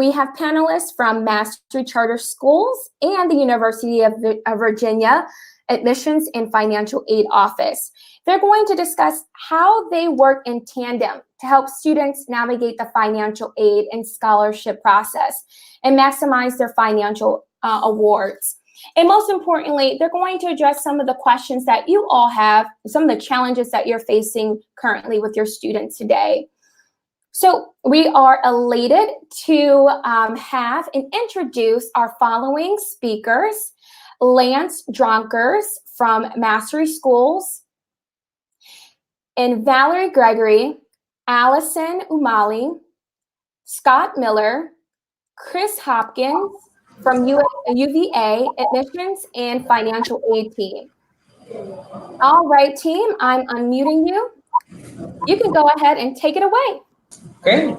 We have panelists from Mastery Charter Schools and the University of Virginia Admissions and Financial Aid Office. They're going to discuss how they work in tandem to help students navigate the financial aid and scholarship process and maximize their financial awards. And most importantly, they're going to address some of the questions that you all have, some of the challenges that you're facing currently with your students today. So we are elated to have and introduce our following speakers: Lance Dronkers from Mastery Schools, and Valerie Gregory, Allyson Umali, Scott Miller, Kris Hopkins from UVA Admissions and Financial Aid Team. All right, team, I'm unmuting you. You can go ahead and take it away. Great.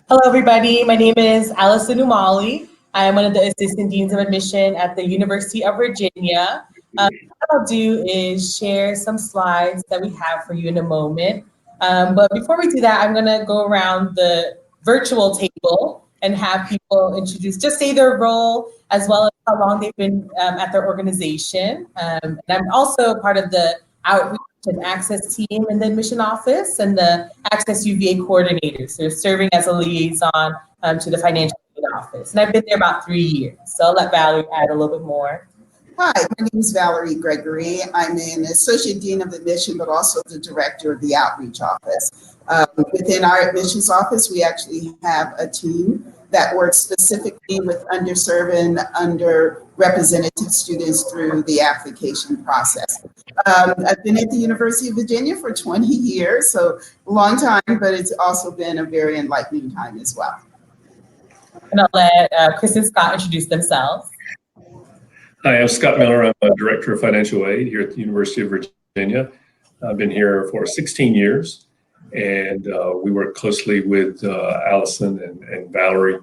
Hello, everybody. My name is Allyson Umali. I'm one of the Assistant Deans of Admission at the University of Virginia. What I'll do is share some slides that we have for you in a moment. But before we do that, I'm going to go around the virtual table and have people just say their role as well as how long they've been at their organization. And I'm also part of the outreach and access team in the admission office and the AccessUVA coordinators. So serving as a liaison to the financial aid office. And I've been there about 3 years. So I'll let Valerie add a little bit more. Hi, my name is Valerie Gregory. I'm an Associate Dean of Admission, but also the Director of the Outreach Office. Within our admissions office, we actually have a team that works specifically with underserved and underrepresented students through the application process. I've been at the University of Virginia for 20 years, so a long time, but it's also been a very enlightening time as well. And I'll let Kris and Scott introduce themselves. Hi, I'm Scott Miller. I'm a Director of Financial Aid here at the University of Virginia. I've been here for 16 years, and we work closely with Allyson and Valerie,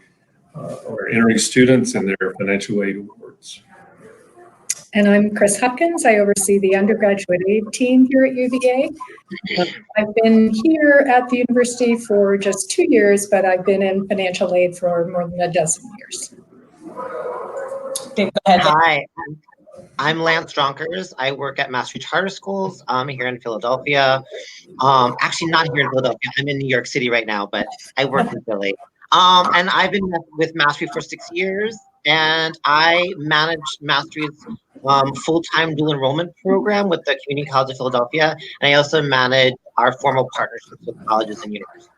our entering students and their financial aid awards. And I'm Kris Hopkins. I oversee the undergraduate aid team here at UVA. I've been here at the university for just 2 years, but I've been in financial aid for more than a dozen years. Okay, go ahead. Hi, I'm Lance Dronkers. I work at Mastery Charter Schools here in Philadelphia. Actually not here in Philadelphia. I'm in New York City right now, but I work in Philly. And I've been with Mastery for 6 years, and I manage Mastery's full-time dual enrollment program with the Community College of Philadelphia. And I also manage our formal partnerships with colleges and universities.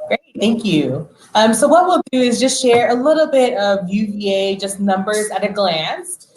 Great, thank you. So what we'll do is just share a little bit of UVA, just numbers at a glance.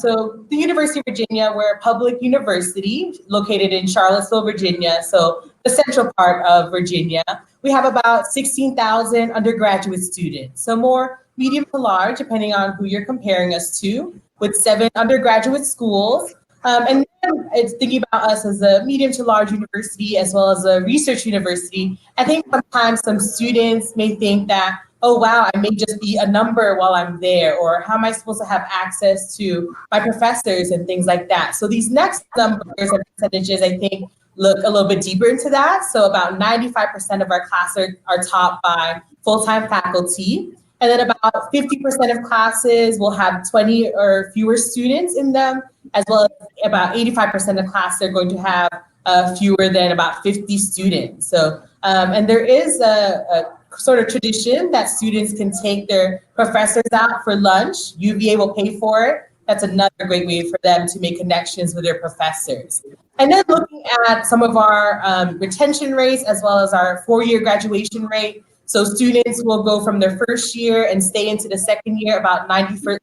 So the University of Virginia, we're a public university located in Charlottesville, Virginia, so the central part of Virginia. We have about 16,000 undergraduate students, so more medium to large, depending on who you're comparing us to, with 7 undergraduate schools. And then it's thinking about us as a medium to large university as well as a research university. I think sometimes some students may think that, oh, wow, I may just be a number while I'm there, or how am I supposed to have access to my professors and things like that. So these next numbers and percentages, I think, look a little bit deeper into that. So about 95% of our classes are taught by full-time faculty. And then about 50% of classes will have 20 or fewer students in them, as well as about 85% of classes are going to have fewer than about 50 students. So, and there is a sort of tradition that students can take their professors out for lunch. UVA will pay for it. That's another great way for them to make connections with their professors. And then looking at some of our retention rates, as well as our 4-year graduation rate. So students will go from their first year and stay into the second year. About 97%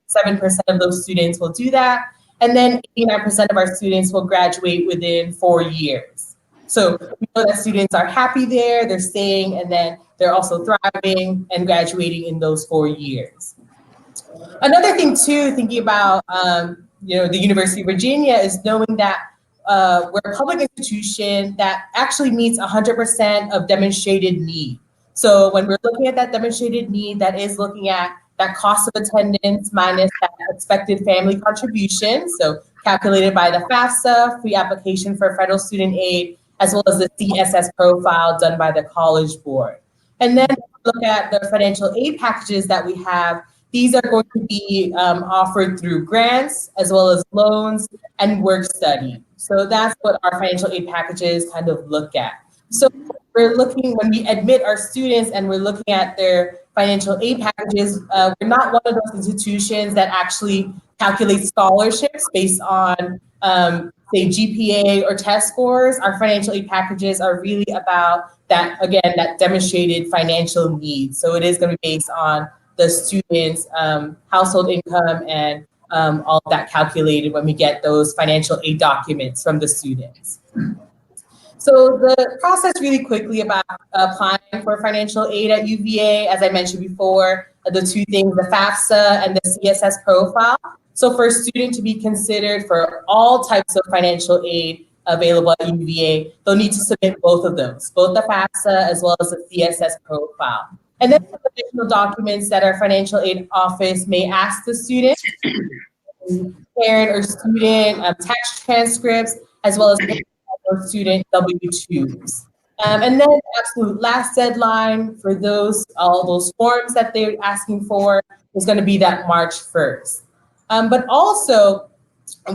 of those students will do that. And then 89% of our students will graduate within 4 years. So we know that students are happy there, they're staying, and then they're also thriving and graduating in those 4 years. Another thing too, thinking about the University of Virginia, is knowing that we're a public institution that actually meets 100% of demonstrated need. So when we're looking at that demonstrated need, that is looking at that cost of attendance minus that expected family contribution. So calculated by the FAFSA, free application for federal student aid, as well as the CSS profile done by the College Board. And then look at the financial aid packages that we have, these are going to be offered through grants as well as loans and work study. So that's what our financial aid packages kind of look at. So we're looking, when we admit our students and we're looking at their financial aid packages, we're not one of those institutions that actually calculate scholarships based on, say, GPA or test scores. Our financial aid packages are really about that, again, that demonstrated financial need. So it is going to be based on the student's household income and all of that calculated when we get those financial aid documents from the students. So the process really quickly about applying for financial aid at UVA, as I mentioned before, the two things, the FAFSA and the CSS profile. So for a student to be considered for all types of financial aid available at UVA, they'll need to submit both of those, both the FAFSA as well as the CSS profile. And then some additional documents that our financial aid office may ask the student, parent or student, tax transcripts, as well as student W-2s. And then absolute last deadline for all those forms that they're asking for is going to be that March 1st. But also,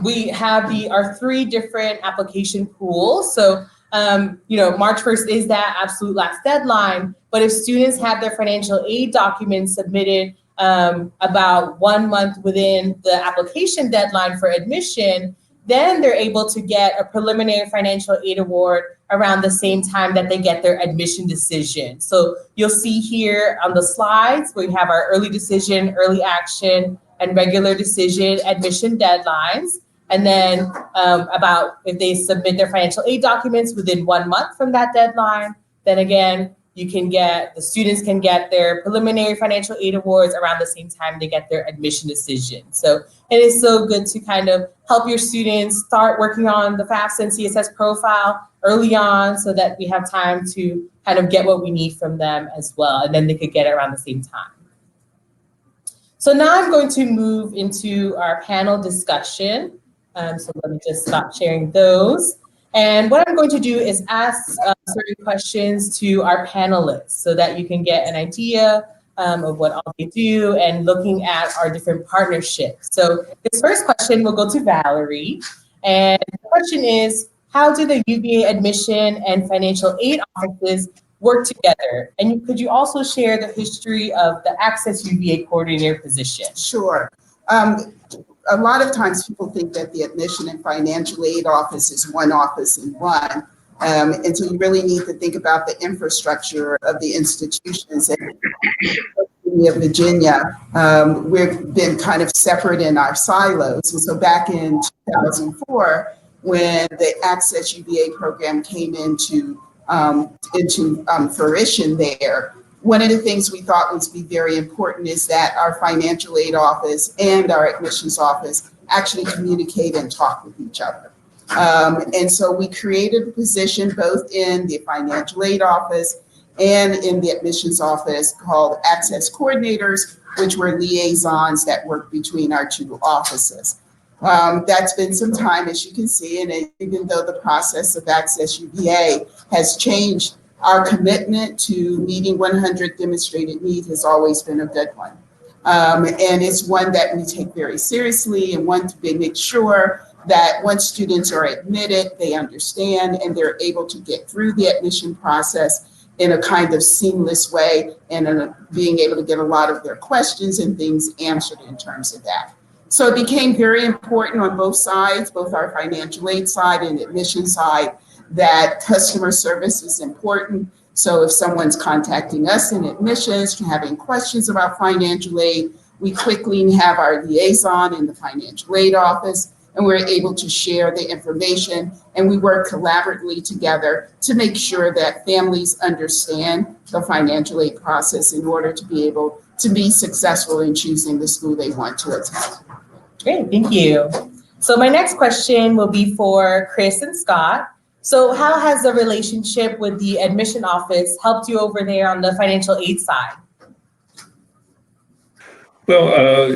we have our 3 different application pools. So, March 1st is that absolute last deadline. But if students have their financial aid documents submitted about 1 month within the application deadline for admission, then they're able to get a preliminary financial aid award around the same time that they get their admission decision. So you'll see here on the slides, we have our early decision, early action, and regular decision admission deadlines. And then about if they submit their financial aid documents within 1 month from that deadline, then again, the students can get their preliminary financial aid awards around the same time they get their admission decision. So it is so good to kind of help your students start working on the FAFSA and CSS profile early on so that we have time to kind of get what we need from them as well. And then they could get it around the same time. So now I'm going to move into our panel discussion. So let me just stop sharing those. And what I'm going to do is ask certain questions to our panelists so that you can get an idea of what all they do and looking at our different partnerships. So this first question will go to Valerie. And the question is, how do the UVA admission and financial aid offices work together? And could you also share the history of the AccessUVA coordinator position? Sure. A lot of times people think that the admission and financial aid office is one office in one. And so you really need to think about the infrastructure of the institutions. In Virginia, we've been kind of separate in our silos. And so back in 2004, when the AccessUVA program came into fruition there, one of the things we thought would be very important is that our financial aid office and our admissions office actually communicate and talk with each other. And so we created a position both in the financial aid office and in the admissions office called Access Coordinators, which were liaisons that work between our 2 offices. That's been some time, as you can see, and even though the process of AccessUVA has changed, our commitment to meeting 100 demonstrated need has always been a good one. And it's one that we take very seriously and one to make sure that once students are admitted, they understand and they're able to get through the admission process in a kind of seamless way and being able to get a lot of their questions and things answered in terms of that. So it became very important on both sides, both our financial aid side and admission side, that customer service is important. So if someone's contacting us in admissions, having questions about financial aid, we quickly have our liaison in the financial aid office, and we're able to share the information, and we work collaboratively together to make sure that families understand the financial aid process in order to be able to be successful in choosing the school they want to attend. Great, thank you. So my next question will be for Kris and Scott. So how has the relationship with the admission office helped you over there on the financial aid side? Well,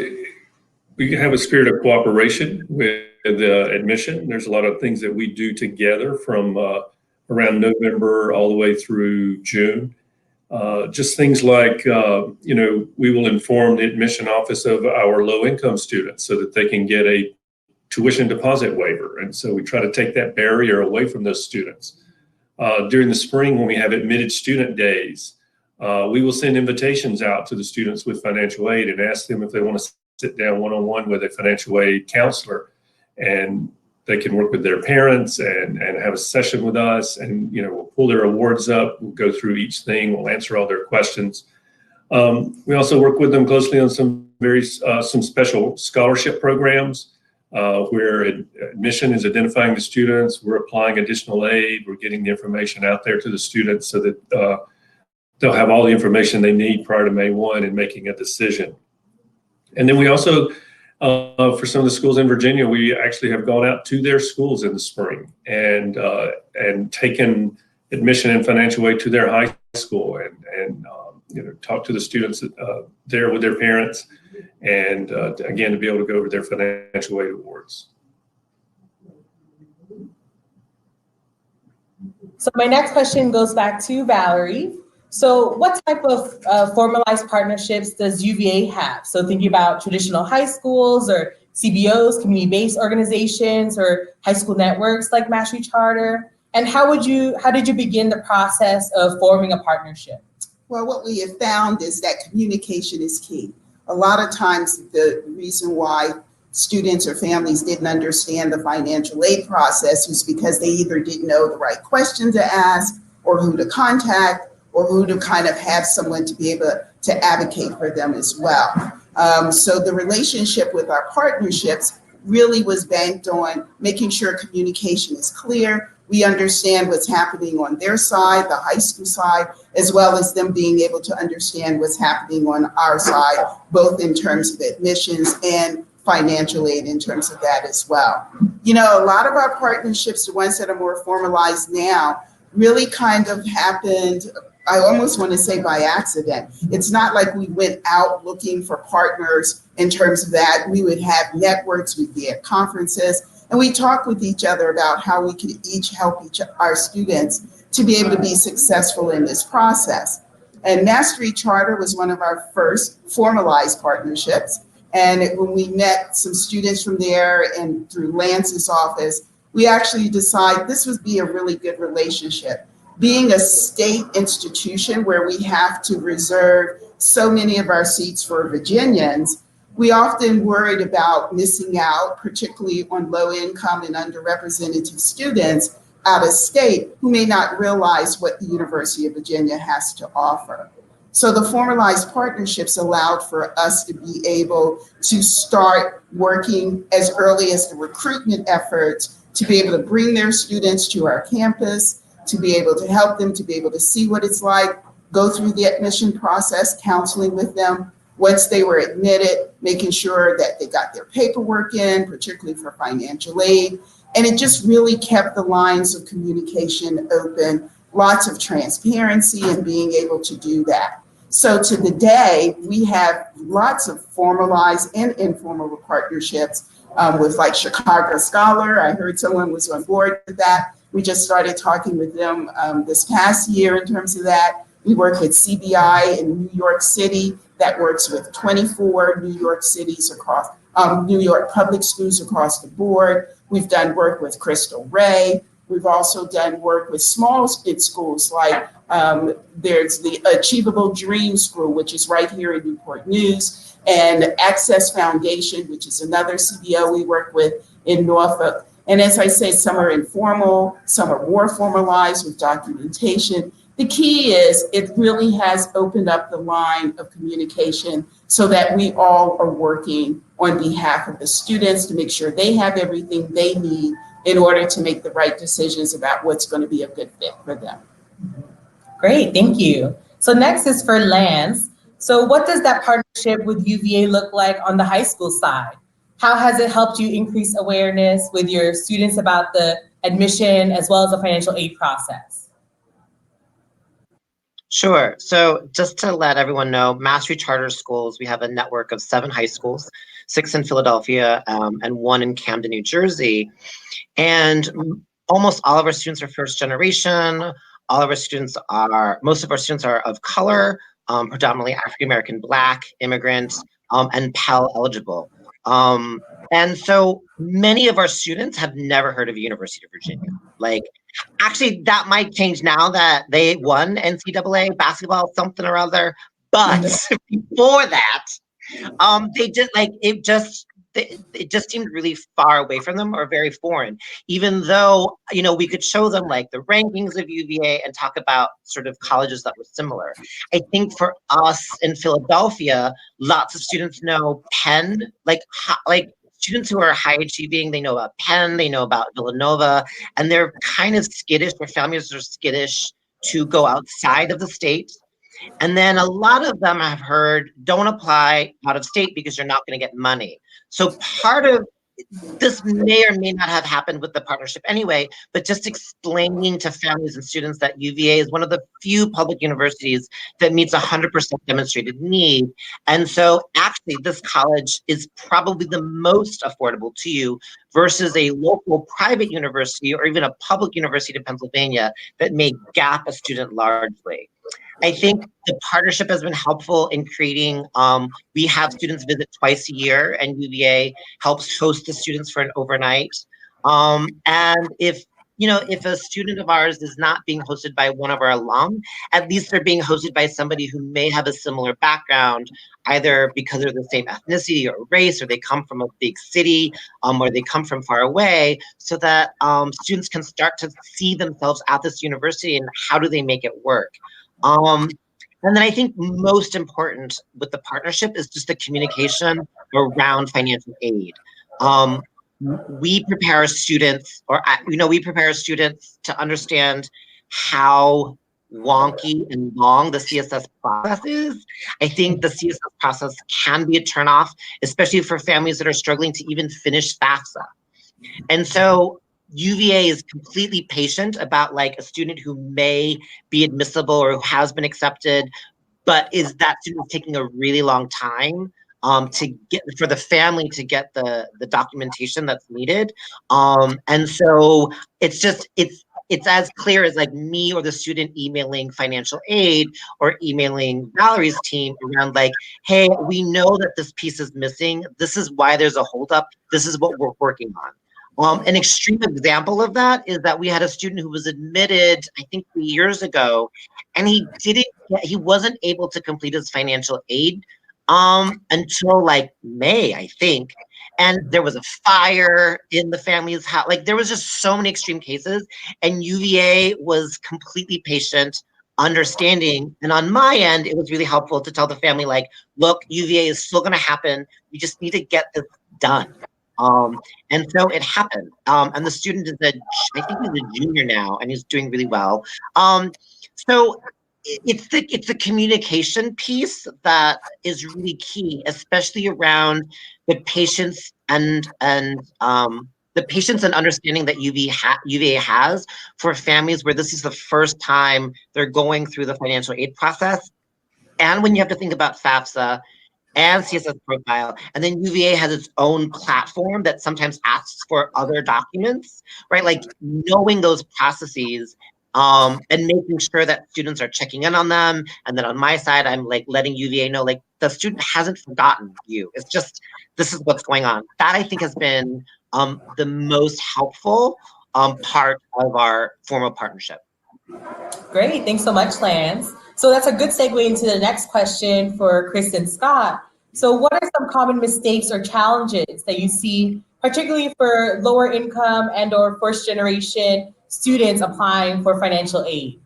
we have a spirit of cooperation with admission. There's a lot of things that we do together from around November all the way through June. Just things like, we will inform the admission office of our low-income students so that they can get a tuition deposit waiver. And so we try to take that barrier away from those students. During the spring, when we have admitted student days, we will send invitations out to the students with financial aid and ask them if they want to sit down one-on-one with a financial aid counselor, and they can work with their parents and have a session with us, and we'll pull their awards up, we'll go through each thing, we'll answer all their questions. We also work with them closely on some special scholarship programs where admission is identifying the students, we're applying additional aid, we're getting the information out there to the students so that they'll have all the information they need prior to May 1 and making a decision. And then we also, for some of the schools in Virginia, we actually have gone out to their schools in the spring and taken admission and financial aid to their high school and talk to the students there with their parents, and again, to be able to go over their financial aid awards. So my next question goes back to Valerie. So what type of formalized partnerships does UVA have? So thinking about traditional high schools or CBOs, community-based organizations, or high school networks like Mastery Charter, and how did you begin the process of forming a partnership? Well, what we have found is that communication is key. A lot of times the reason why students or families didn't understand the financial aid process was because they either didn't know the right question to ask, or who to contact, or who to kind of have someone to be able to advocate for them as well. So the relationship with our partnerships really was banked on making sure communication is clear. We understand what's happening on their side, the high school side, as well as them being able to understand what's happening on our side, both in terms of admissions and financial aid in terms of that as well. A lot of our partnerships, the ones that are more formalized now, really kind of happened, I almost want to say by accident. It's not like we went out looking for partners in terms of that. We would have networks, we'd be at conferences, and we talked with each other about how we could each help our students to be able to be successful in this process. And Mastery Charter was one of our first formalized partnerships. And when we met some students from there and through Lance's office, we actually decided this would be a really good relationship. Being a state institution where we have to reserve so many of our seats for Virginians, we often worried about missing out, particularly on low income and underrepresented students out of state who may not realize what the University of Virginia has to offer. So the formalized partnerships allowed for us to be able to start working as early as the recruitment efforts to be able to bring their students to our campus, to be able to help them, to be able to see what it's like, go through the admission process, counseling with them. Once they were admitted, making sure that they got their paperwork in, particularly for financial aid. And it just really kept the lines of communication open, lots of transparency and being able to do that. So to the day, we have lots of formalized and informal partnerships with like Chicago Scholar. I heard someone was on board with that. We just started talking with them this past year in terms of that. We work with CBI in New York City that works with 24 New York cities across, New York public schools across the board. We've done work with Crystal Ray. We've also done work with small schools like there's the Achievable Dream School, which is right here in Newport News, and Access Foundation, which is another CBO we work with in Norfolk. And as I say, some are informal, some are more formalized with documentation. The key is it really has opened up the line of communication so that we all are working on behalf of the students to make sure they have everything they need in order to make the right decisions about what's going to be a good fit for them. Great, thank you. So next is for Lance. So what does that partnership with UVA look like on the high school side? How has it helped you increase awareness with your students about the admission as well as the financial aid process? Sure. So just to let everyone know, Mastery Charter Schools, we have a network of 7 high schools, 6 in Philadelphia and 1 in Camden, New Jersey. And almost all of our students are first generation. most of our students are of color, predominantly African American, Black, immigrant, and Pell eligible. And so many of our students have never heard of University of Virginia. Like, actually, that might change now that they won NCAA basketball, something or other. But before that, they did it just seemed really far away from them or very foreign, even though, we could show them like the rankings of UVA and talk about sort of colleges that were similar. I think for us in Philadelphia, lots of students know Penn, like students who are high achieving, they know about Penn, they know about Villanova, and they're kind of skittish, their families are skittish to go outside of the state. And then a lot of them have heard, don't apply out of state because you're not going to get money. So part of this may or may not have happened with the partnership anyway, but just explaining to families and students that UVA is one of the few public universities that meets 100% demonstrated need. And so actually this college is probably the most affordable to you versus a local private university or even a public university in Pennsylvania that may gap a student largely. I think the partnership has been helpful in creating, we have students visit twice a year and UVA helps host the students for an overnight. And if a student of ours is not being hosted by one of our alum, at least they're being hosted by somebody who may have a similar background, either because they're the same ethnicity or race, or they come from a big city, or they come from far away, so that students can start to see themselves at this university and how do they make it work. And then I think most important with the partnership is just the communication around financial aid. We prepare our students, to understand how wonky and long the CSS process is. I think the CSS process can be a turnoff, especially for families that are struggling to even finish FAFSA. And so UVA is completely patient about like a student who may be admissible or who has been accepted, but is that student taking a really long time for the family to get the documentation that's needed. And so it's as clear as like me or the student emailing financial aid or emailing Valerie's team around like, hey, we know that this piece is missing. This is why there's a holdup. This is what we're working on. An extreme example of that is that we had a student who was admitted, I think 3 years ago, and he wasn't able to complete his financial aid until like May, I think. And there was a fire in the family's house. Like there was just so many extreme cases, and UVA was completely patient, understanding. And on my end, it was really helpful to tell the family like, look, UVA is still going to happen. You just need to get this done. And so it happened. And the student is I think he's a junior now, and he's doing really well. So it's the communication piece that is really key, especially around the patience and the patience and understanding that UVA has for families where this is the first time they're going through the financial aid process. And when you have to think about FAFSA and CSS profile, and then UVA has its own platform that sometimes asks for other documents, right? Like knowing those processes and making sure that students are checking in on them. And then on my side, I'm like letting UVA know, like the student hasn't forgotten you. It's just, this is what's going on. That I think has been the most helpful part of our formal partnership. Great, thanks so much, Lance. So that's a good segue into the next question for Kris and Scott. So what are some common mistakes or challenges that you see, particularly for lower income and or first generation students applying for financial aid?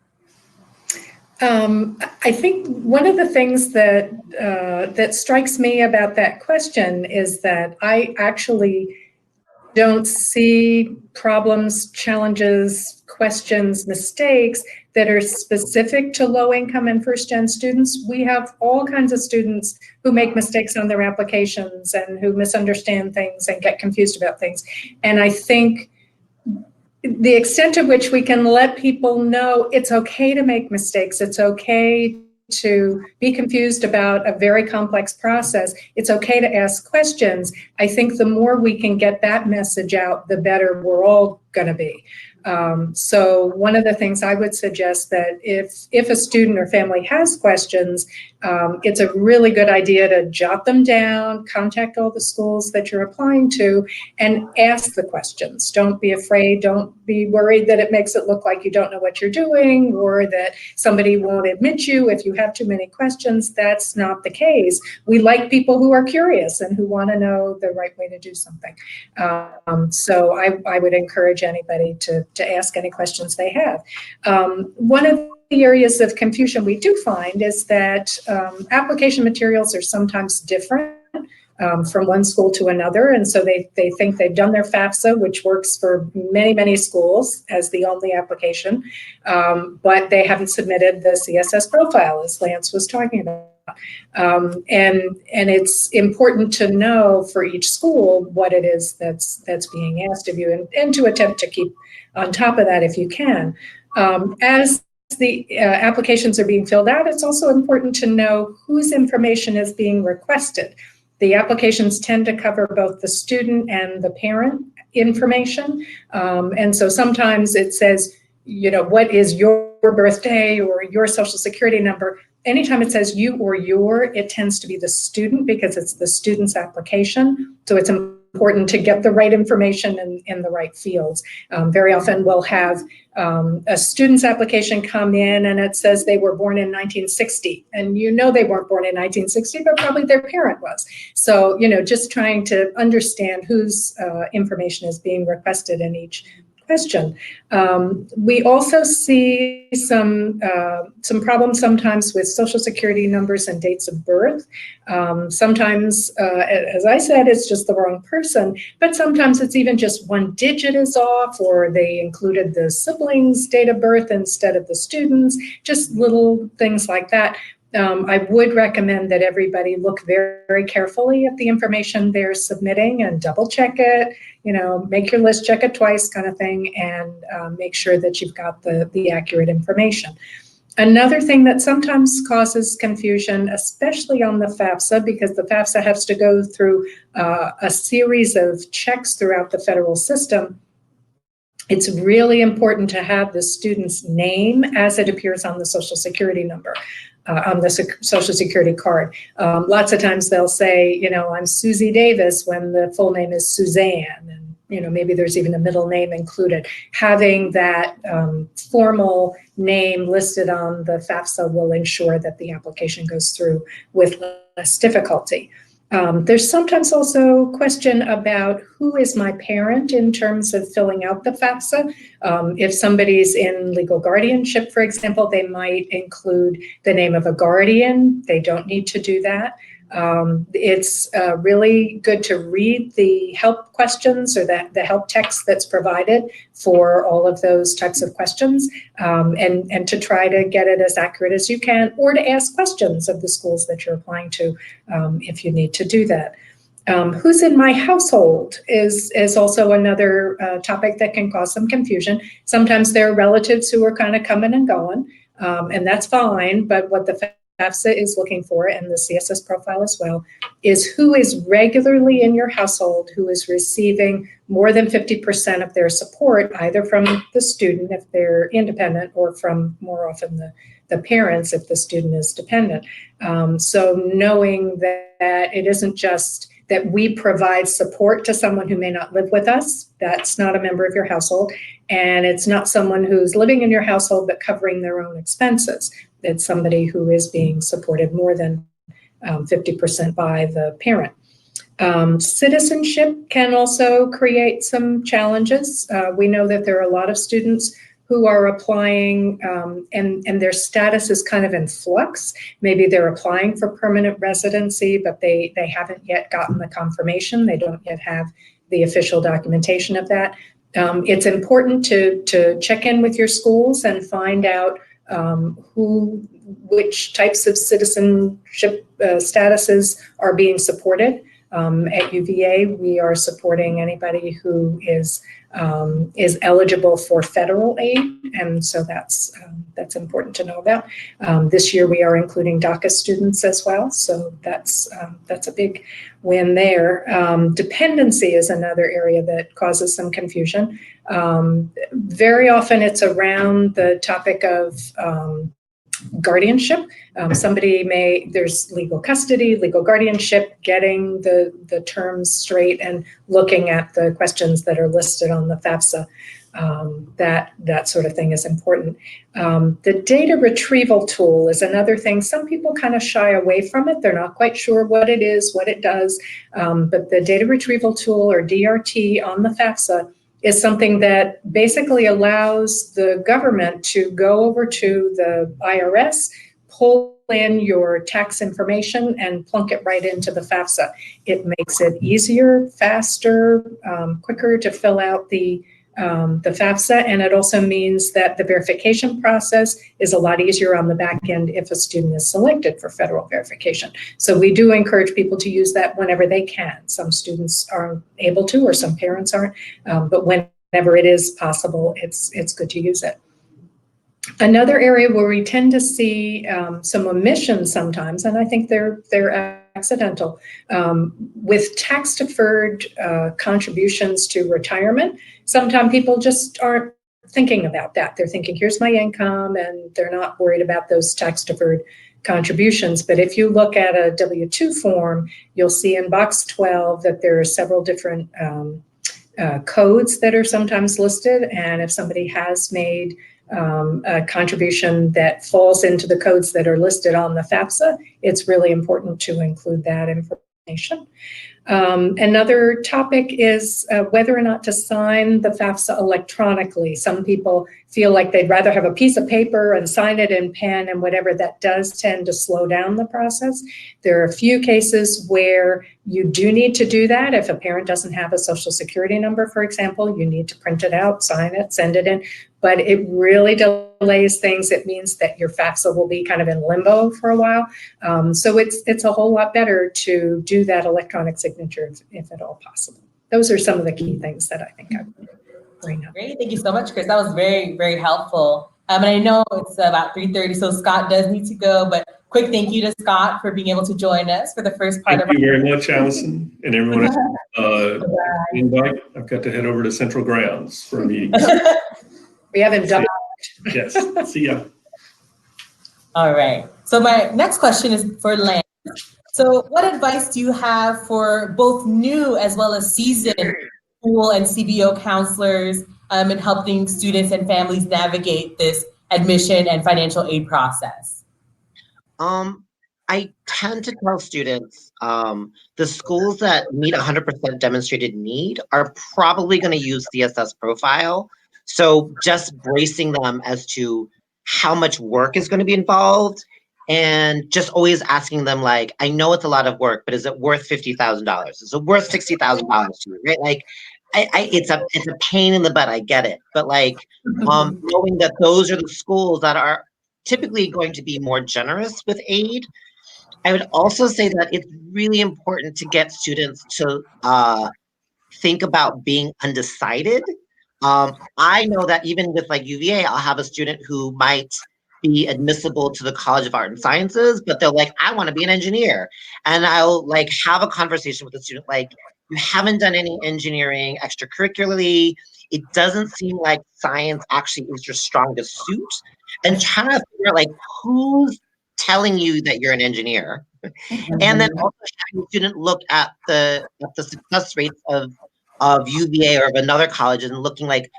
I think one of the things that that strikes me about that question is that I actually don't see problems, challenges, questions, mistakes that are specific to low income and first gen students. We have all kinds of students who make mistakes on their applications and who misunderstand things and get confused about things. And I think the extent to which we can let people know it's okay to make mistakes, it's okay to be confused about a very complex process, it's okay to ask questions. I think the more we can get that message out, the better we're all going to be. So one of the things I would suggest that if a student or family has questions, it's a really good idea to jot them down, contact all the schools that you're applying to, and ask the questions. Don't be afraid. Don't be worried that it makes it look like you don't know what you're doing or that somebody won't admit you if you have too many questions. That's not the case. We like people who are curious and who want to know the right way to do something. So I would encourage anybody to ask any questions they have. One of the areas of confusion we do find is that application materials are sometimes different from one school to another. And so they think they've done their FAFSA, which works for many, many schools as the only application, but they haven't submitted the CSS profile, as Lance was talking about. And it's important to know for each school what it is that's being asked of you, and to attempt to keep on top of that if you can. As the applications are being filled out, it's also important to know whose information is being requested. The applications tend to cover both the student and the parent information. And so sometimes it says, you know, what is your birthday or your social security number? Anytime it says you or your, it tends to be the student because it's the student's application. So it's important to get the right information in the right fields. Very often we'll have a student's application come in and it says they were born in 1960. And you know they weren't born in 1960, but probably their parent was. So, you know, just trying to understand whose information is being requested in each question. We also see some problems sometimes with social security numbers and dates of birth. Sometimes, as I said, it's just the wrong person, but sometimes it's even just one digit is off, or they included the siblings' date of birth instead of the students, just little things like that. I would recommend that everybody look very, very carefully at the information they're submitting and double check it, you know, make your list, check it twice kind of thing, and make sure that you've got the accurate information. Another thing that sometimes causes confusion, especially on the FAFSA, because the FAFSA has to go through a series of checks throughout the federal system, it's really important to have the student's name as it appears on the social security number. On the social security card. Lots of times they'll say, you know, I'm Susie Davis when the full name is Suzanne, and, you know, maybe there's even a middle name included. Having that formal name listed on the FAFSA will ensure that the application goes through with less difficulty. There's sometimes also question about who is my parent in terms of filling out the FAFSA. If somebody's in legal guardianship, for example, they might include the name of a guardian. They don't need to do that. It's really good to read the help questions or the help text that's provided for all of those types of questions, and to try to get it as accurate as you can, or to ask questions of the schools that you're applying to if you need to do that. Who's in my household is also another topic that can cause some confusion. Sometimes there are relatives who are kind of coming and going, and that's fine, but what the FAFSA is looking for, and the CSS profile as well, is who is regularly in your household, who is receiving more than 50% of their support, either from the student if they're independent, or from more often the parents if the student is dependent. So knowing that it isn't just that we provide support to someone who may not live with us, that's not a member of your household, and it's not someone who's living in your household but covering their own expenses. It's somebody who is being supported more than 50% by the parent. Citizenship can also create some challenges. We know that there are a lot of students who are applying and their status is kind of in flux. Maybe they're applying for permanent residency, but they haven't yet gotten the confirmation. They don't yet have the official documentation of that. It's important to check in with your schools and find out which types of citizenship statuses are being supported. At UVA, we are supporting anybody who is eligible for federal aid, and so that's important to know about. This year we are including DACA students as well, so that's a big win there. Dependency is another area that causes some confusion. Very often it's around the topic of guardianship. There's legal custody, legal guardianship, getting the terms straight and looking at the questions that are listed on the FAFSA. That sort of thing is important. The data retrieval tool is another thing. Some people kind of shy away from it. They're not quite sure what it is, what it does. But the data retrieval tool, or DRT, on the FAFSA is something that basically allows the government to go over to the IRS, pull in your tax information and plunk it right into the FAFSA. It makes it easier, faster, quicker to fill out the FAFSA, and it also means that the verification process is a lot easier on the back end if a student is selected for federal verification. So we do encourage people to use that whenever they can. Some students aren't able to, or some parents aren't, but whenever it is possible, it's good to use it. Another area where we tend to see some omissions sometimes, and I think they're accidental, with tax-deferred contributions to retirement. Sometimes people just aren't thinking about that. They're thinking, here's my income, and they're not worried about those tax-deferred contributions. But if you look at a W-2 form, you'll see in box 12 that there are several different codes that are sometimes listed, and if somebody has made a contribution that falls into the codes that are listed on the FAFSA, it's really important to include that information. Another topic is whether or not to sign the FAFSA electronically. Some people feel like they'd rather have a piece of paper and sign it in pen and whatever. That does tend to slow down the process. There are a few cases where you do need to do that. If a parent doesn't have a social security number, for example, you need to print it out, sign it, send it in. But it really delays things. It means that your FAFSA will be kind of in limbo for a while. So it's a whole lot better to do that electronic signature if at all possible. Those are some of the key things that I think I would bring up. Great, thank you so much, Kris. That was very, very helpful. And I know it's about 3:30, so Scott does need to go, but quick thank you to Scott for being able to join us for the first part Thank you very much, Allyson, and everyone else. Invite. I've got to head over to Central Grounds for a meeting. We haven't done. Yes, see ya. All right, so my next question is for Lance. So what advice do you have for both new as well as seasoned school and CBO counselors in helping students and families navigate this admission and financial aid process? I tend to tell students the schools that meet 100% demonstrated need are probably going to use CSS profile. So just bracing them as to how much work is going to be involved, and just always asking them, like, I know it's a lot of work, but is it worth $50,000? Is it worth $60,000 to you, right? Like, it's a pain in the butt, I get it. But like, knowing that those are the schools that are typically going to be more generous with aid. I would also say that it's really important to get students to think about being undecided. I know that even with like UVA, I'll have a student who might be admissible to the College of Art and Sciences, but they're like, I want to be an engineer. And I'll like have a conversation with the student, like, you haven't done any engineering extracurricularly. It doesn't seem like science actually is your strongest suit. And trying to figure out like who's telling you that you're an engineer. And then also having the student look at the success rates of UVA or of another college and looking like,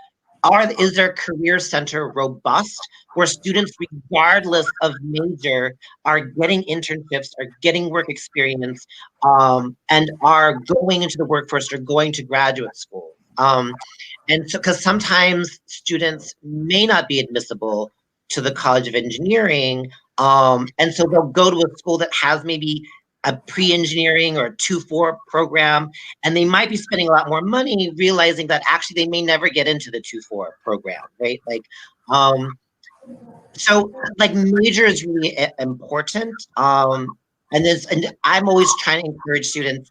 is their career center robust, where students, regardless of major, are getting internships, are getting work experience, and are going into the workforce or going to graduate school. And so, because sometimes students may not be admissible to the College of Engineering, and so they'll go to a school that has maybe a pre-engineering or a 2-4 program, and they might be spending a lot more money realizing that actually they may never get into the 2-4 program, right? Like, so like major is really important. And I'm always trying to encourage students,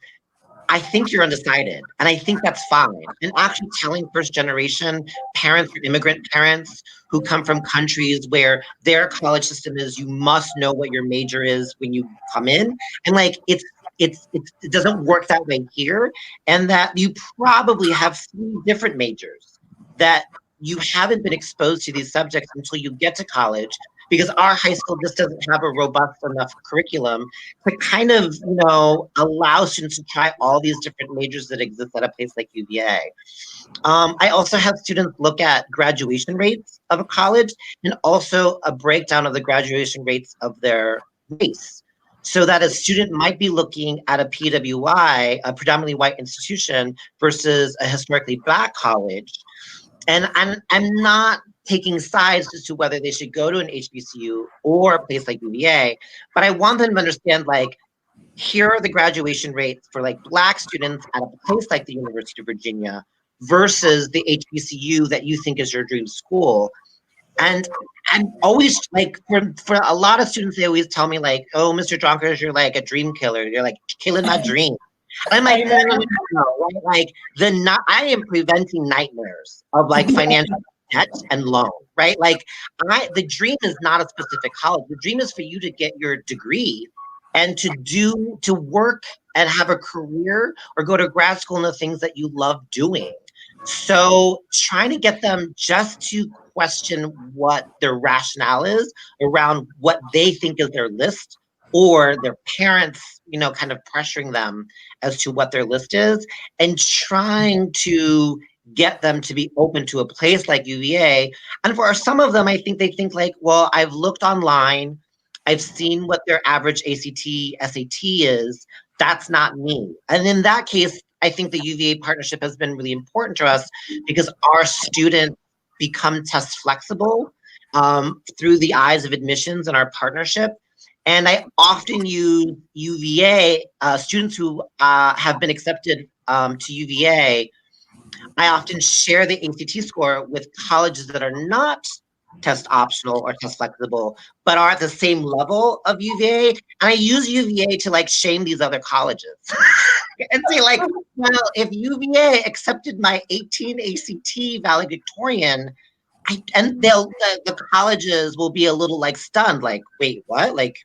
I think you're undecided, and I think that's fine. And actually telling first generation parents or immigrant parents who come from countries where their college system is, you must know what your major is when you come in. And like, it doesn't work that way here. And that you probably have 3 different majors, that you haven't been exposed to these subjects until you get to college, because our high school just doesn't have a robust enough curriculum to kind of, allow students to try all these different majors that exist at a place like UVA. I also have students look at graduation rates of a college, and also a breakdown of the graduation rates of their race. So that a student might be looking at a PWI, a predominantly white institution, versus a historically Black college. And I'm not taking sides as to whether they should go to an HBCU or a place like UVA, but I want them to understand, like, here are the graduation rates for like Black students at a place like the University of Virginia versus the HBCU that you think is your dream school. And I'm always like, for a lot of students, they always tell me like, oh, Mr. Dronkers, you're like a dream killer. You're like killing my dream. I'm like, no, right? Like I am preventing nightmares of like financial debt and loan, right? Like the dream is not a specific college. The dream is for you to get your degree and to work and have a career or go to grad school in the things that you love doing. So trying to get them just to question what their rationale is around what they think is their list, or their parents, kind of pressuring them as to what their list is, and trying to get them to be open to a place like UVA. And for some of them, I think they think like, well, I've looked online, I've seen what their average ACT, SAT is. That's not me. And in that case, I think the UVA partnership has been really important to us, because our students become test flexible through the eyes of admissions and our partnership. And I often use UVA, students who have been accepted to UVA, I often share the ACT score with colleges that are not test optional or test flexible, but are at the same level of UVA. And I use UVA to like shame these other colleges and say like, well, if UVA accepted my 18 ACT valedictorian, the colleges will be a little like stunned, like, wait, what? Like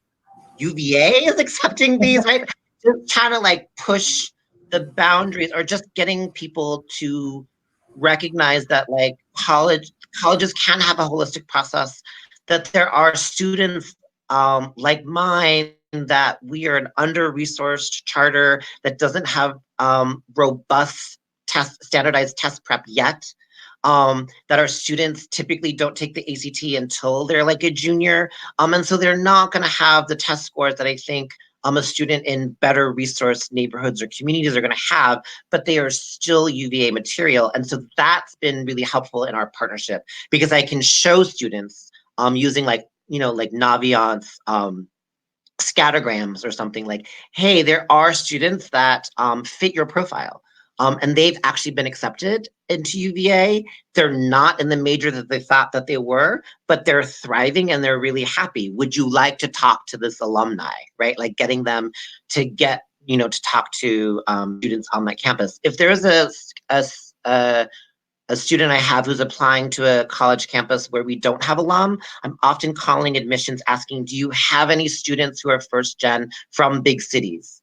UVA is accepting these, right? Just trying to like push the boundaries, or just getting people to recognize that like colleges can have a holistic process, that there are students like mine, that we are an under-resourced charter that doesn't have robust standardized test prep yet. That our students typically don't take the ACT until they're like a junior. And so they're not going to have the test scores that I think a student in better resource neighborhoods or communities are going to have, but they are still UVA material. And so that's been really helpful in our partnership, because I can show students using like, like Naviance, scattergrams or something, like, hey, there are students that fit your profile. And they've actually been accepted into UVA. They're not in the major that they thought that they were, but they're thriving and they're really happy. Would you like to talk to this alumni, right? Like getting them to get, to talk to students on that campus. If there's a student I have who's applying to a college campus where we don't have alum, I'm often calling admissions asking, do you have any students who are first gen from big cities?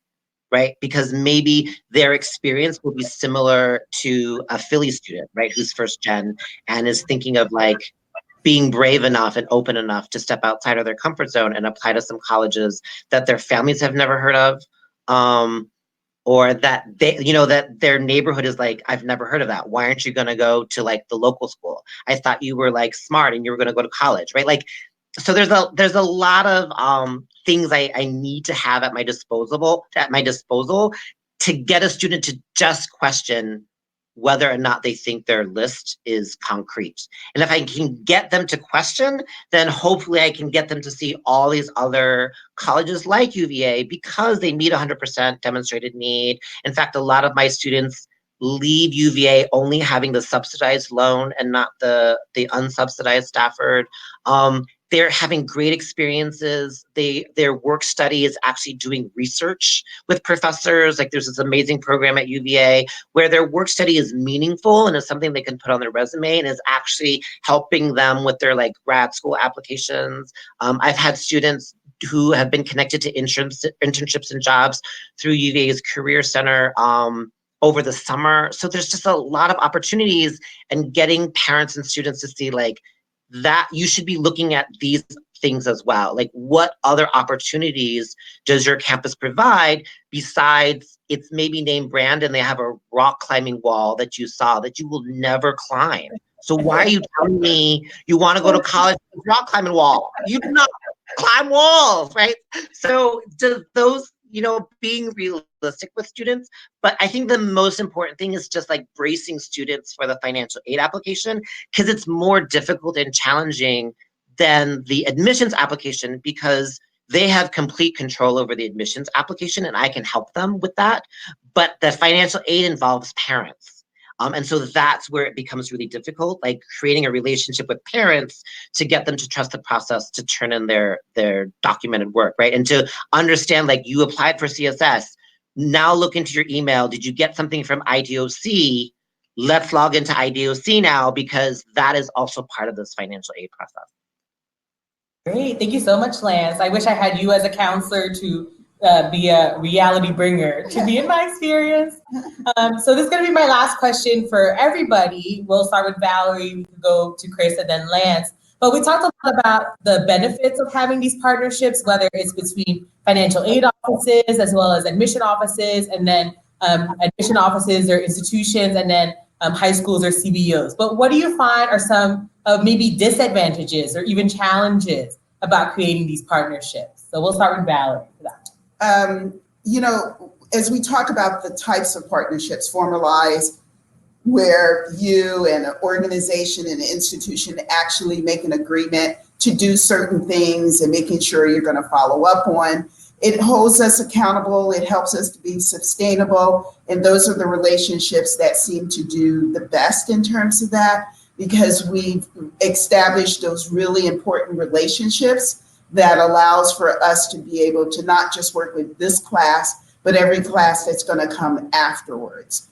Right? Because maybe their experience will be similar to a Philly student, right? Who's first gen and is thinking of like being brave enough and open enough to step outside of their comfort zone and apply to some colleges that their families have never heard of. Or that they, that their neighborhood is like, I've never heard of that. Why aren't you gonna go to like the local school? I thought you were like smart and you were gonna go to college, right? Like, so there's a lot of things I need to have at my disposal to get a student to just question whether or not they think their list is concrete. And if I can get them to question, then hopefully I can get them to see all these other colleges like UVA, because they meet 100% demonstrated need. In fact, a lot of my students leave UVA only having the subsidized loan and not the unsubsidized Stafford. they're having great experiences. Their work study is actually doing research with professors. Like there's this amazing program at UVA where their work study is meaningful and is something they can put on their resume and is actually helping them with their like grad school applications. I've had students who have been connected to internships and jobs through UVA's Career Center over the summer. So there's just a lot of opportunities, and getting parents and students to see like that you should be looking at these things as well. Like what other opportunities does your campus provide besides it's maybe name brand and they have a rock climbing wall that you saw that you will never climb. So why are you telling me you want to go to college with a rock climbing wall? You do not climb walls, right? So those, you know, being realistic with students. But I think the most important thing is just like bracing students for the financial aid application, because it's more difficult and challenging than the admissions application, because they have complete control over the admissions application and I can help them with that. But the financial aid involves parents. And so that's where it becomes really difficult, like creating a relationship with parents to get them to trust the process to turn in their documented work, right? And to understand, like, you applied for CSS, now look into your email. Did you get something from IDOC? Let's log into IDOC now, because that is also part of this financial aid process. Great, thank you so much, Lance. I wish I had you as a counselor to be a reality bringer, to be in my experience. So this is gonna be my last question for everybody. We'll start with Valerie, we can go to Kris and then Lance. But we talked a lot about the benefits of having these partnerships, whether it's between financial aid offices as well as admission offices, and then admission offices or institutions, and then high schools or CBOs. But what do you find are some of maybe disadvantages or even challenges about creating these partnerships? So we'll start with Valerie for that. You know, as we talk about the types of partnerships formalized, where you and an organization and an institution actually make an agreement to do certain things and making sure you're going to follow up on, it holds us accountable. It helps us to be sustainable. And those are the relationships that seem to do the best in terms of that, because we've established those really important relationships that allows for us to be able to not just work with this class, but every class that's going to come afterwards.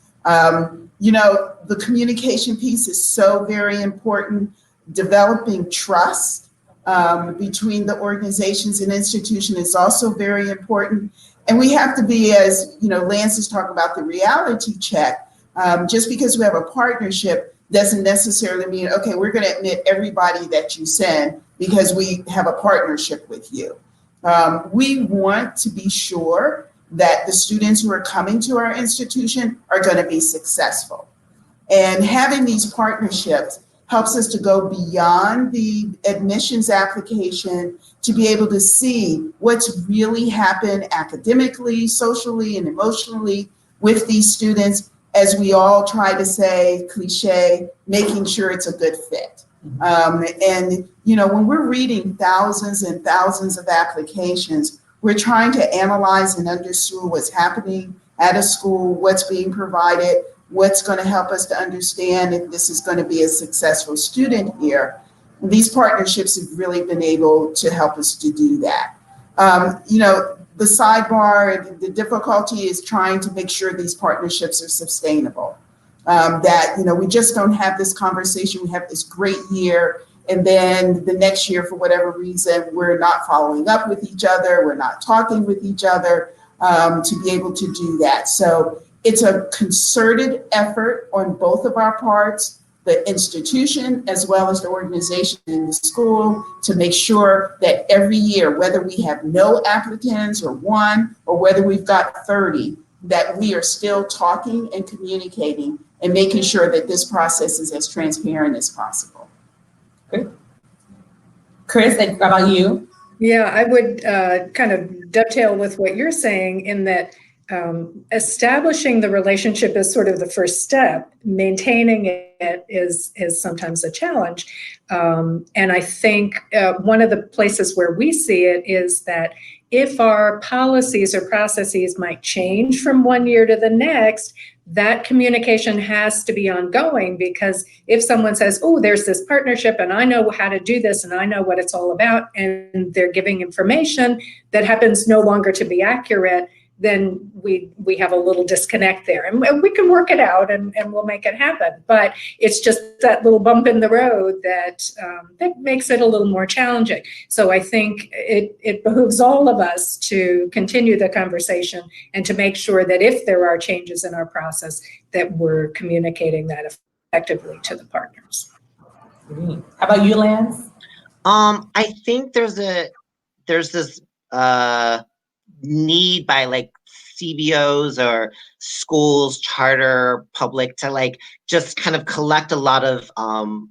You know, the communication piece is so very important. Developing trust between the organizations and institutions is also very important. And we have to be, as you know, Lance is talking about the reality check. Just because we have a partnership doesn't necessarily mean, okay, we're going to admit everybody that you send because we have a partnership with you. We want to be sure that the students who are coming to our institution are going to be successful. And having these partnerships helps us to go beyond the admissions application to be able to see what's really happened academically, socially, and emotionally with these students, as we all try to say, cliche, making sure it's a good fit. And you know, when we're reading thousands and thousands of applications, we're trying to analyze and understand what's happening at a school, what's being provided, what's going to help us to understand if this is going to be a successful student here. And these partnerships have really been able to help us to do that. You know, the sidebar, the difficulty is trying to make sure these partnerships are sustainable. That, you know, we just don't have this conversation, we have this great year, and then the next year, for whatever reason, we're not following up with each other, we're not talking with each other to be able to do that. So it's a concerted effort on both of our parts, the institution as well as the organization in the school, to make sure that every year, whether we have no applicants or one, or whether we've got 30, that we are still talking and communicating and making sure that this process is as transparent as possible. Good. Kris, how about you? Yeah, I would kind of dovetail with what you're saying in that establishing the relationship is sort of the first step. Maintaining it is sometimes a challenge. And I think one of the places where we see it is that if our policies or processes might change from one year to the next, that communication has to be ongoing, because if someone says, oh, there's this partnership and I know how to do this and I know what it's all about, and they're giving information that happens no longer to be accurate, then we have a little disconnect there. And we can work it out and we'll make it happen. But it's just that little bump in the road that that makes it a little more challenging. So I think it behooves all of us to continue the conversation and to make sure that if there are changes in our process, that we're communicating that effectively to the partners. Great. How about you, Lance? I think there's this need by like CBOs or schools, charter, public, to like just kind of collect a lot of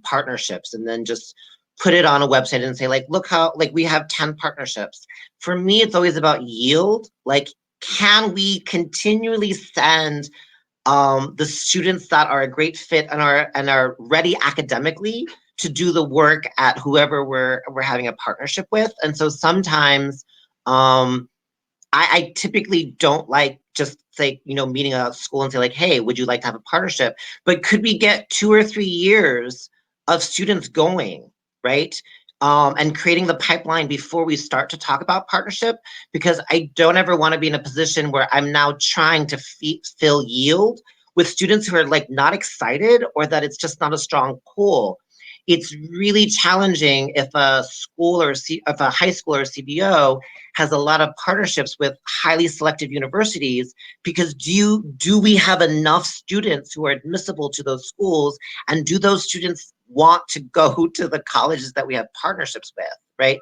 partnerships and then just put it on a website and say like, look how like we have 10 partnerships. For me, it's always about yield. Like, can we continually send the students that are a great fit and are ready academically to do the work at whoever we're having a partnership with? And so sometimes I typically don't like just say, meeting a school and say like, hey, would you like to have a partnership? But could we get 2 or 3 years of students going, right? And creating the pipeline before we start to talk about partnership, because I don't ever want to be in a position where I'm now trying to fill yield with students who are like not excited, or that it's just not a strong pull. It's really challenging if a school or if a high school or CBO has a lot of partnerships with highly selective universities, because do we have enough students who are admissible to those schools, and do those students want to go to the colleges that we have partnerships with, right?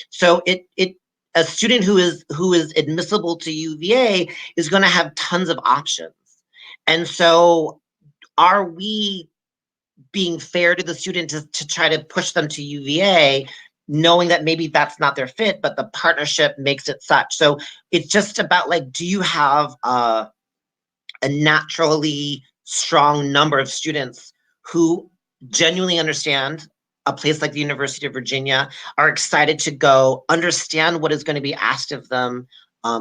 So a student who is admissible to UVA is going to have tons of options. And so are we being fair to the student to try to push them to UVA, knowing that maybe that's not their fit, but the partnership makes it such? So it's just about like, do you have a naturally strong number of students who genuinely understand a place like the University of Virginia, are excited to go, understand what is going to be asked of them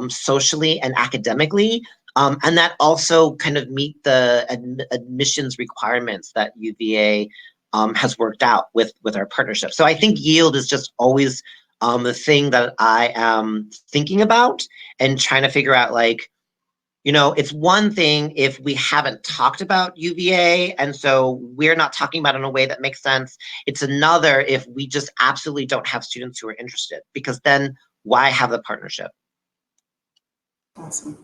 socially and academically, and that also kind of meet the admissions requirements that UVA has worked out with our partnership. So I think yield is just always the thing that I am thinking about and trying to figure out, like, it's one thing if we haven't talked about UVA, and so we're not talking about it in a way that makes sense. It's another if we just absolutely don't have students who are interested, because then why have the partnership? Awesome.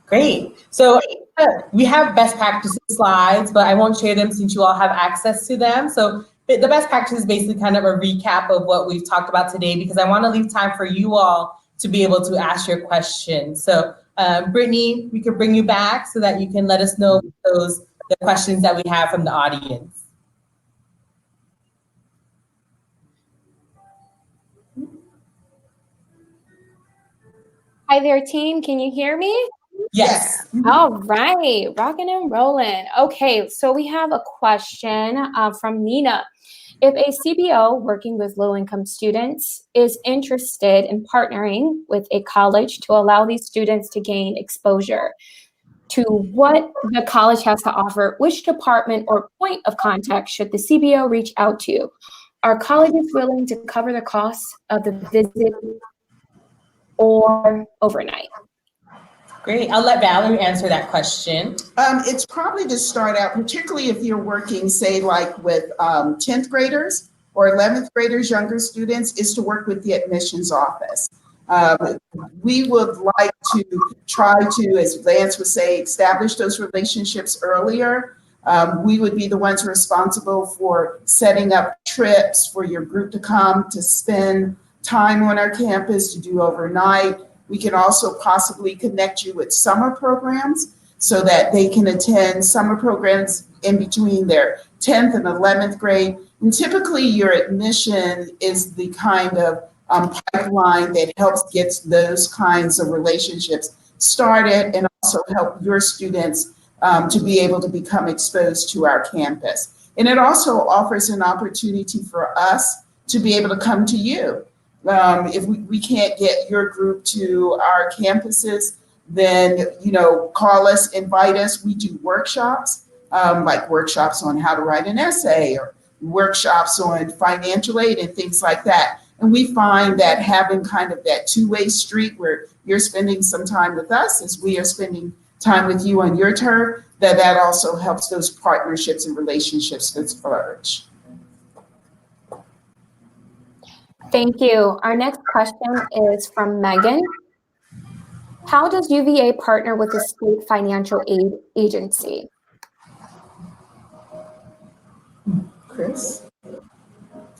Great. So we have best practices slides, but I won't share them since you all have access to them. So the best practice is basically kind of a recap of what we've talked about today, because I want to leave time for you all to be able to ask your questions. So Brittany, we could bring you back so that you can let us know the questions that we have from the audience. Hi there, team. Can you hear me? Yes. All right, rocking and rolling. Okay, so we have a question from Nina. If a CBO working with low-income students is interested in partnering with a college to allow these students to gain exposure to what the college has to offer, which department or point of contact should the CBO reach out to? Are colleges willing to cover the costs of the visit or overnight? Great. I'll let Valerie answer that question. It's probably to start out, particularly if you're working, say, like with 10th graders or 11th graders, younger students, is to work with the admissions office. We would like to try to, as Lance would say, establish those relationships earlier. We would be the ones responsible for setting up trips for your group to come to spend time on our campus, to do overnight. We can also possibly connect you with summer programs so that they can attend summer programs in between their 10th and 11th grade. And typically your admission is the kind of pipeline that helps get those kinds of relationships started, and also help your students to be able to become exposed to our campus. And it also offers an opportunity for us to be able to come to you If we can't get your group to our campuses, then, call us, invite us. We do workshops, like workshops on how to write an essay or workshops on financial aid and things like that. And we find that having kind of that two-way street where you're spending some time with us as we are spending time with you on your turf, that also helps those partnerships and relationships to flourish. Thank you. Our next question is from Megan. How does UVA partner with the state financial aid agency? Kris?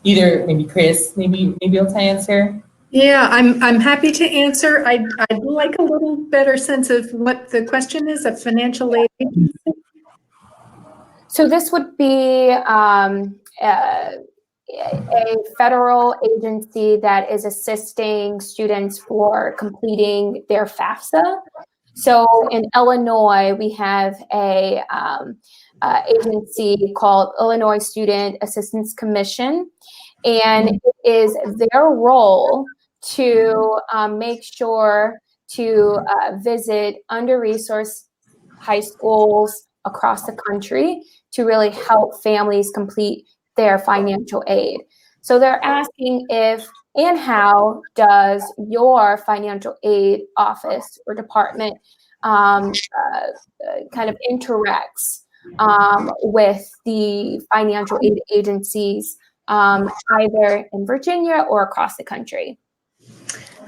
Either maybe Kris, maybe you'll answer. Yeah, I'm happy to answer. I'd like a little better sense of what the question is, a financial aid agency. So this would be a federal agency that is assisting students for completing their FAFSA. So in Illinois, we have a agency called Illinois Student Assistance Commission, and it is their role to make sure to visit under-resourced high schools across the country to really help families complete their financial aid. So they're asking if and how does your financial aid office or department kind of interacts with the financial aid agencies either in Virginia or across the country?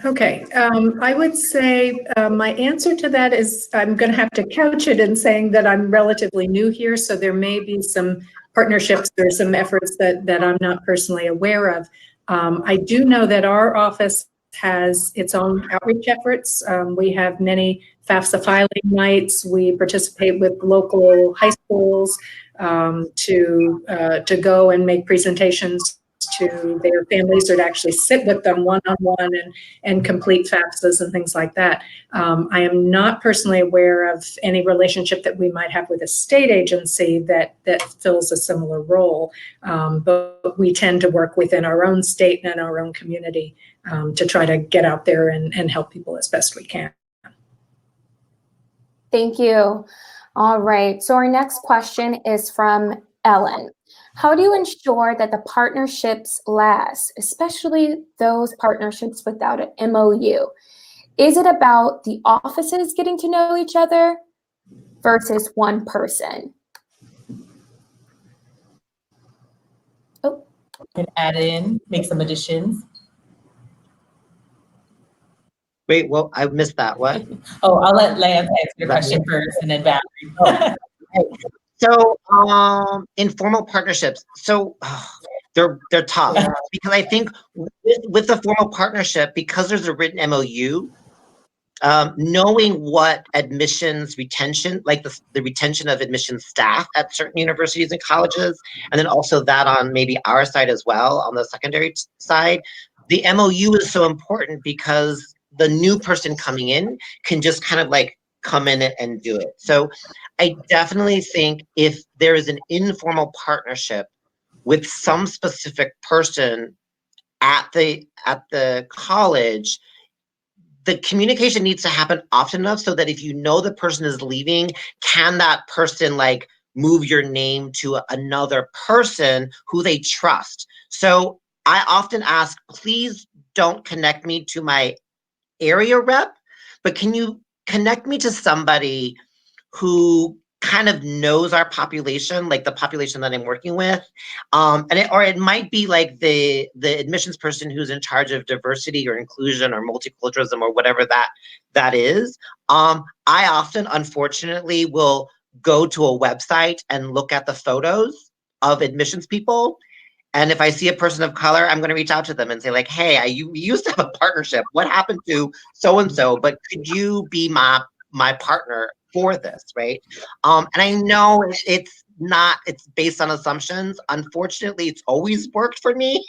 Okay, I would say my answer to that is I'm going to have to couch it in saying that I'm relatively new here, so there may be some partnerships or some efforts that I'm not personally aware of. I do know that our office has its own outreach efforts. We have many FAFSA filing nights. We participate with local high schools to go and make presentations to their families or to actually sit with them one-on-one and complete FAFSAs and things like that. I am not personally aware of any relationship that we might have with a state agency that fills a similar role, but we tend to work within our own state and our own community to try to get out there and help people as best we can. Thank you. All right, so our next question is from Ellen. How do you ensure that the partnerships last, especially those partnerships without an MOU? Is it about the offices getting to know each other versus one person? Oh. You can add in, make some additions. Wait, well, I missed that. What? Oh, I'll let Lance answer your question first and then Valerie. So, informal partnerships. So they're tough because I think with the formal partnership, because there's a written MOU, knowing what admissions retention, like the retention of admissions staff at certain universities and colleges, and then also that on maybe our side as well, on the secondary side, the MOU is so important because the new person coming in can just kind of like come in and do it. So I definitely think if there is an informal partnership with some specific person at the college, the communication needs to happen often enough so that if you know the person is leaving, can that person like move your name to another person who they trust? So I often ask, please don't connect me to my area rep, but can you connect me to somebody who kind of knows our population, like the population that I'm working with, or it might be like the admissions person who's in charge of diversity or inclusion or multiculturalism or whatever that is. I often, unfortunately, will go to a website and look at the photos of admissions people. And if I see a person of color, I'm going to reach out to them and say like, hey, we used to have a partnership. What happened to so-and-so? But could you be my partner for this, right? And I know it's based on assumptions. Unfortunately, it's always worked for me.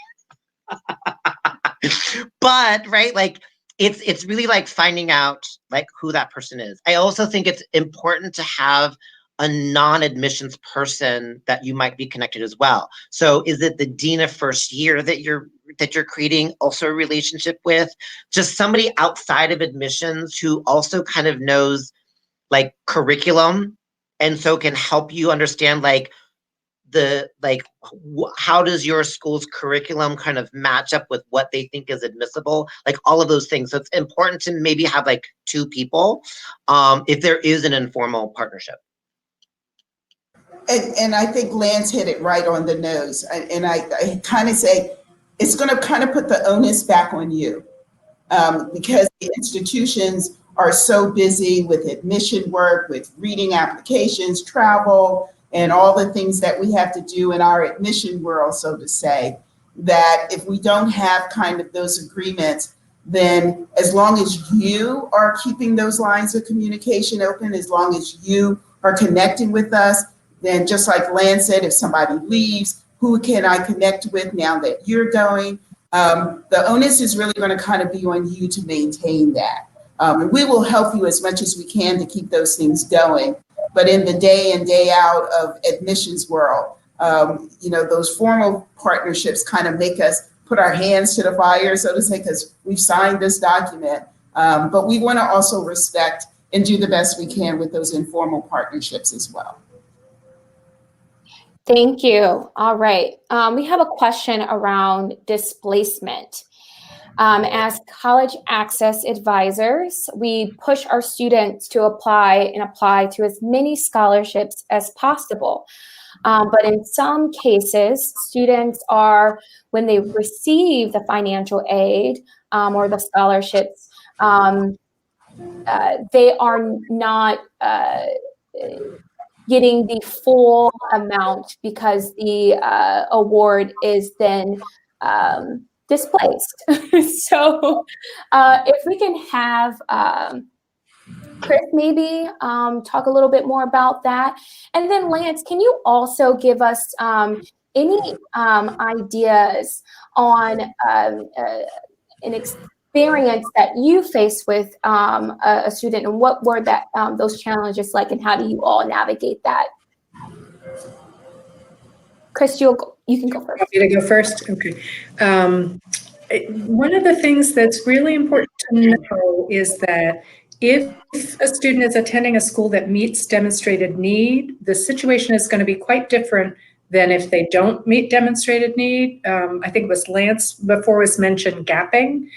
But, right, like, it's really like finding out like who that person is. I also think it's important to have a non-admissions person that you might be connected as well. So is it the dean of first year that you're creating also a relationship with? Just somebody outside of admissions who also kind of knows like curriculum, and so can help you understand like how does your school's curriculum kind of match up with what they think is admissible, like all of those things. So it's important to maybe have like two people if there is an informal partnership. And I think Lance hit it right on the nose. I kind of say it's going to kind of put the onus back on you, because the institutions are so busy with admission work, with reading applications, travel, and all the things that we have to do in our admission world, so to say, that if we don't have kind of those agreements, then as long as you are keeping those lines of communication open, as long as you are connecting with us, then just like Lance said, if somebody leaves, who can I connect with now that you're going? The onus is really going to kind of be on you to maintain that. And we will help you as much as we can to keep those things going. But in the day in, day out of admissions world, those formal partnerships kind of make us put our hands to the fire, so to say, because we've signed this document. But we want to also respect and do the best we can with those informal partnerships as well. Thank you. All right. We have a question around displacement. As college access advisors, we push our students to apply to as many scholarships as possible. But in some cases, students are, when they receive the financial aid or the scholarships, they are not getting the full amount because the award is then displaced. So if we can have Kris maybe talk a little bit more about that. And then Lance, can you also give us any ideas on an experience that you faced with a student, and what were those challenges like, and how do you all navigate that? Kris, you can go first. Want me to go first? Okay. One of the things that's really important to know is that if a student is attending a school that meets demonstrated need, the situation is going to be quite different than if they don't meet demonstrated need. I think it was Lance before was mentioned gapping.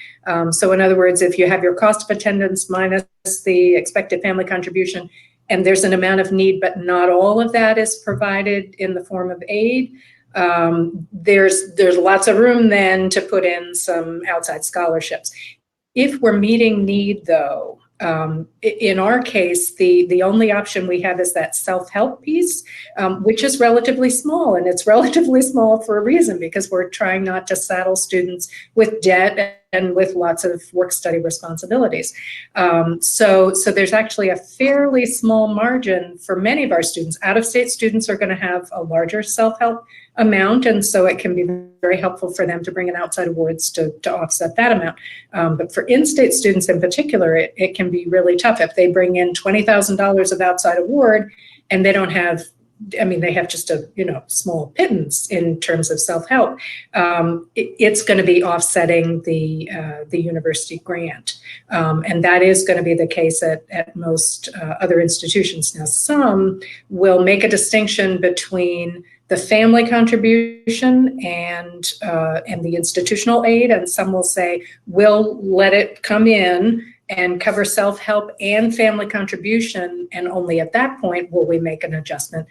So in other words, if you have your cost of attendance minus the expected family contribution, and there's an amount of need, but not all of that is provided in the form of aid, there's lots of room then to put in some outside scholarships. If we're meeting need though, in our case, the only option we have is that self-help piece, which is relatively small, and it's relatively small for a reason, because we're trying not to saddle students with debt and with lots of work-study responsibilities. So there's actually a fairly small margin for many of our students. Out-of-state students are going to have a larger self-help amount, and so it can be very helpful for them to bring in outside awards to offset that amount. But for in-state students in particular, it can be really tough. If they bring in $20,000 of outside award and they don't have, they have just a small pittance in terms of self-help, it's going to be offsetting the university grant. And that is going to be the case at most other institutions. Now, some will make a distinction between the family contribution and the institutional aid, and some will say, we'll let it come in and cover self-help and family contribution, and only at that point will we make an adjustment.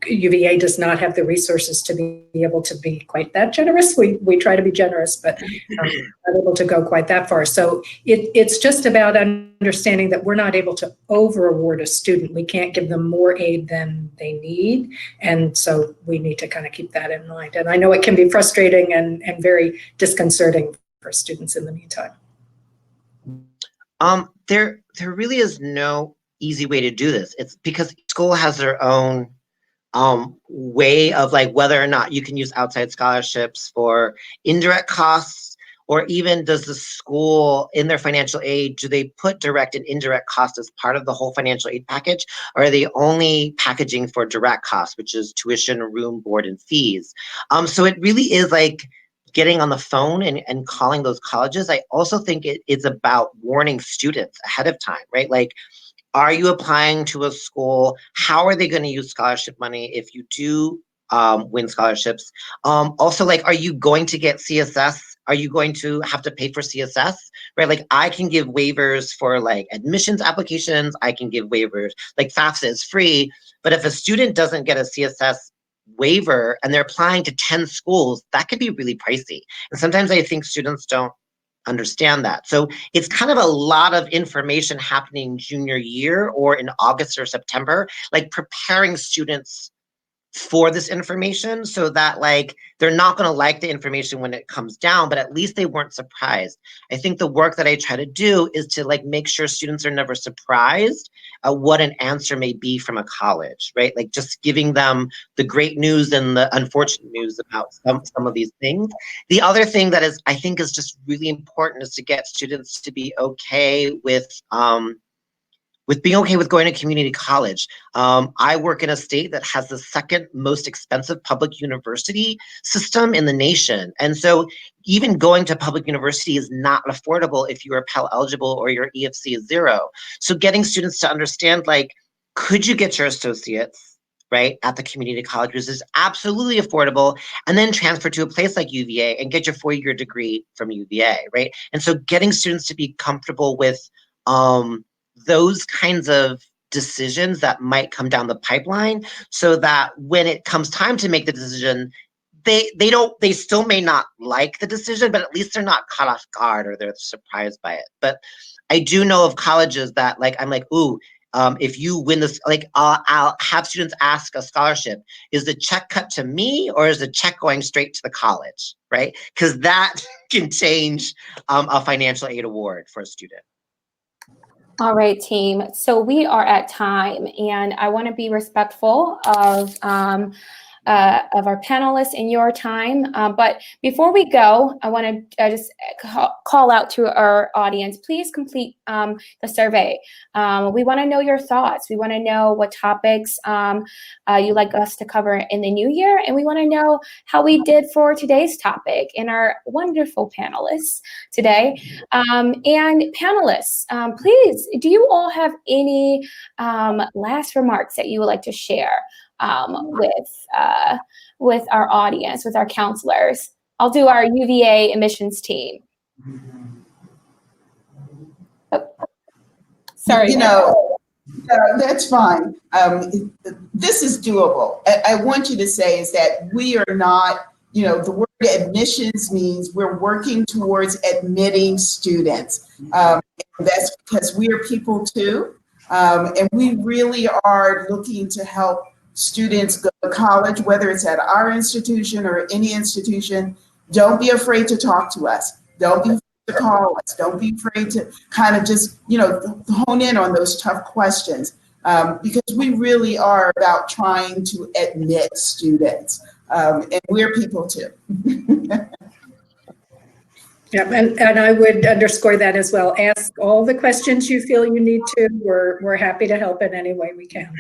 UVA does not have the resources to be able to be quite that generous. We try to be generous, but not able to go quite that far. So it's just about understanding that we're not able to over-award a student. We can't give them more aid than they need, and so we need to kind of keep that in mind. And I know it can be frustrating and very disconcerting for students in the meantime. There really is no easy way to do this. It's because school has their own way of like whether or not you can use outside scholarships for indirect costs Or even does the school in their financial aid, do they put direct and indirect costs as part of the whole financial aid package? Or are they only packaging for direct costs, which is tuition, room, board, and fees? So it really is like getting on the phone and calling those colleges. I also think it's about warning students ahead of time, right? Like, are you applying to a school? How are they going to use scholarship money if you do win scholarships? Also, like, are you going to get CSS? Are you going to have to pay for CSS? Right? Like, I can give waivers for like admissions applications. I can give waivers. Like FAFSA is free, but if a student doesn't get a CSS waiver and they're applying to 10 schools, that could be really pricey. And sometimes I think students don't understand that. So it's kind of a lot of information happening junior year or in August or September, like preparing students for this information so that like they're not going to like the information when it comes down, but at least they weren't surprised. I think the work that I try to do is to like make sure students are never surprised at what an answer may be from a college, right? Like just giving them the great news and the unfortunate news about some of these things. The other thing that is I think is just really important is to get students to be okay with being okay with going to community college. I work in a state that has the second most expensive public university system in the nation. And so even going to public university is not affordable if you are Pell eligible or your EFC is 0. So getting students to understand, like, could you get your associates, right, at the community colleges is absolutely affordable, and then transfer to a place like UVA and get your 4-year degree from UVA, right? And so getting students to be comfortable with those kinds of decisions that might come down the pipeline so that when it comes time to make the decision, they still may not like the decision, but at least they're not caught off guard or they're surprised by it. But I do know of colleges that like, I'm like, ooh, if you win this, like I'll have students ask a scholarship, is the check cut to me or is the check going straight to the college, right? Because that can change a financial aid award for a student. All right, team. So we are at time, and I want to be respectful of our panelists and your time. But before we go, I want to just call out to our audience. Please complete the survey. We want to know your thoughts. We want to know what topics you'd like us to cover in the new year, and we want to know how we did for today's topic and our wonderful panelists today. And panelists, please, do you all have any last remarks that you would like to share with our audience, with our counselors? I'll do our UVA admissions team. Oh. Sorry. That's fine. This is doable. I want you to say is that we are not, the word admissions means we're working towards admitting students. That's because we are people too. And we really are looking to help students go to college, whether it's at our institution or any institution. Don't be afraid to talk to us. Don't be afraid to call us. Don't be afraid to kind of just, hone in on those tough questions, because we really are about trying to admit students, and we're people too. Yeah, and I would underscore that as well. Ask all the questions you feel you need to. We're happy to help in any way we can.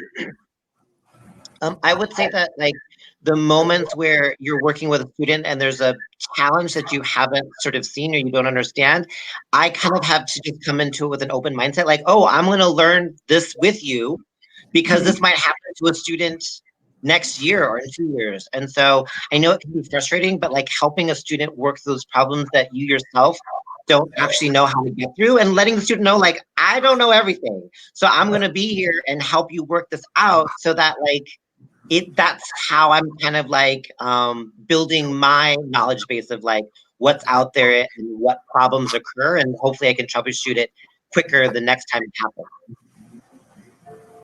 I would say that like the moments where you're working with a student and there's a challenge that you haven't sort of seen or you don't understand, I kind of have to just come into it with an open mindset, like, oh, I'm going to learn this with you because this might happen to a student next year or in 2 years. And so I know it can be frustrating, but like helping a student work through those problems that you yourself don't actually know how to get through, and letting the student know, like, I don't know everything. So I'm going to be here and help you work this out so that like, that's how I'm kind of like building my knowledge base of like what's out there and what problems occur, and hopefully I can troubleshoot it quicker the next time it happens.